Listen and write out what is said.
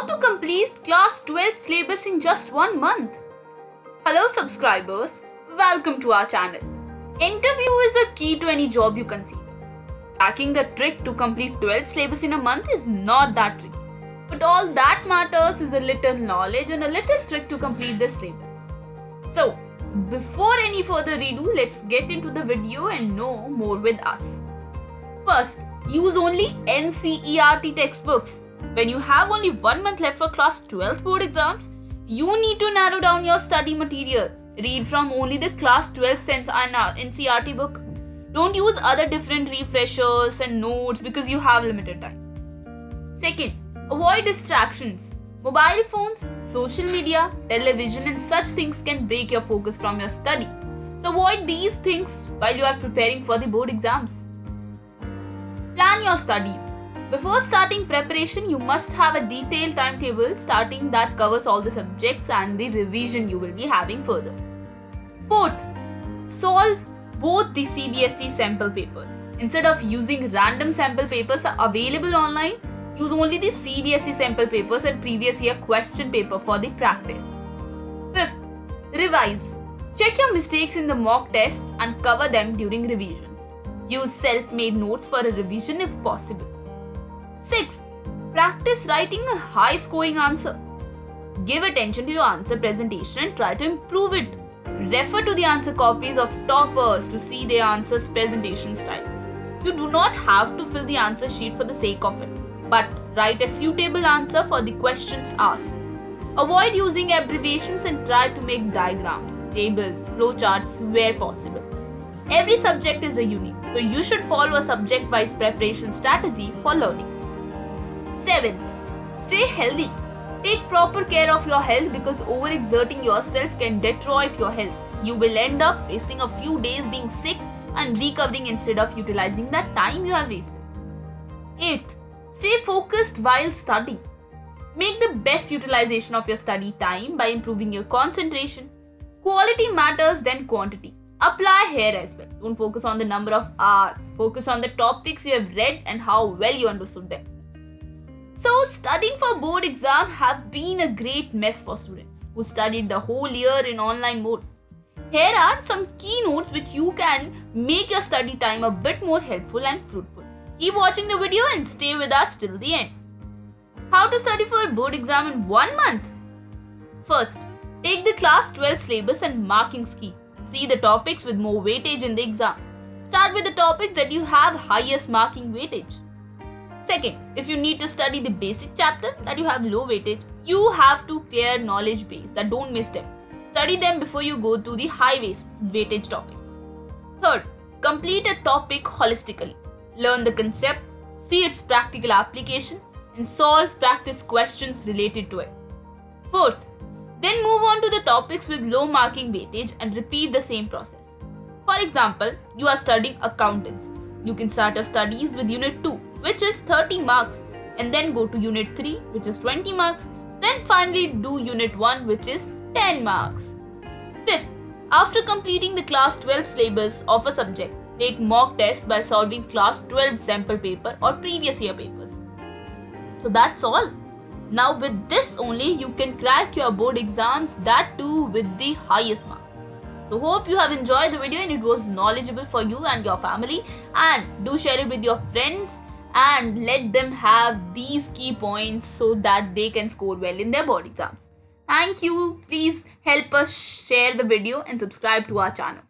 How to complete class 12th syllabus in just 1 month? Hello subscribers, welcome to our channel. Interview is the key to any job you consider. Cracking the trick to complete 12th syllabus in a month is not that tricky. But all that matters is a little knowledge and a little trick to complete the syllabus. So, before any further ado, let's get into the video and know more with us. First, use only NCERT textbooks. When you have only 1 month left for class 12th board exams, you need to narrow down your study material. Read from only the class 12th NCERT book. Don't use other different refreshers and notes because you have limited time. Second, avoid distractions. Mobile phones, social media, television and such things can break your focus from your study. So avoid these things while you are preparing for the board exams. Plan your studies. Before starting preparation, you must have a detailed timetable that covers all the subjects and the revision you will be having further. Fourth, solve both the CBSE sample papers. Instead of using random sample papers available online, use only the CBSE sample papers and previous year question paper for the practice. Fifth, revise. Check your mistakes in the mock tests and cover them during revisions. Use self-made notes for a revision if possible. Sixth, practice writing a high-scoring answer. Give attention to your answer presentation and try to improve it. Refer to the answer copies of toppers to see their answers presentation style. You do not have to fill the answer sheet for the sake of it, but write a suitable answer for the questions asked. Avoid using abbreviations and try to make diagrams, tables, flowcharts where possible. Every subject is unique, so you should follow a subject-wise preparation strategy for learning. 7th, stay healthy. Take proper care of your health because overexerting yourself can deteriorate your health. You will end up wasting a few days being sick and recovering instead of utilizing that time you have wasted. 8th, stay focused while studying. Make the best utilization of your study time by improving your concentration. Quality matters than quantity. Apply here as well. Don't focus on the number of hours. Focus on the topics you have read and how well you understood them. So, studying for board exam have been a great mess for students who studied the whole year in online mode. Here are some key notes which you can make your study time a bit more helpful and fruitful. Keep watching the video and stay with us till the end. How to study for a board exam in 1 month? First, take the class 12th syllabus and marking scheme. See the topics with more weightage in the exam. Start with the topics that you have highest marking weightage. Second, if you need to study the basic chapter that you have low weightage, you have to clear knowledge base that don't miss them. Study them before you go to the high weightage topic. Third, complete a topic holistically. Learn the concept, see its practical application, and solve practice questions related to it. Fourth, then move on to the topics with low marking weightage and repeat the same process. For example, you are studying accountancy. You can start your studies with Unit 2, which is 30 marks, and then go to Unit 3, which is 20 marks, then finally do Unit 1, which is 10 marks. Fifth, after completing the class 12 syllabus of a subject, take mock test by solving class 12 sample paper or previous year papers. So that's all. Now with this only you can crack your board exams, that too with the highest marks. So hope you have enjoyed the video and it was knowledgeable for you and your family, and do share it with your friends and let them have these key points so that they can score well in their board exams. Thank you. Please help us share the video and subscribe to our channel.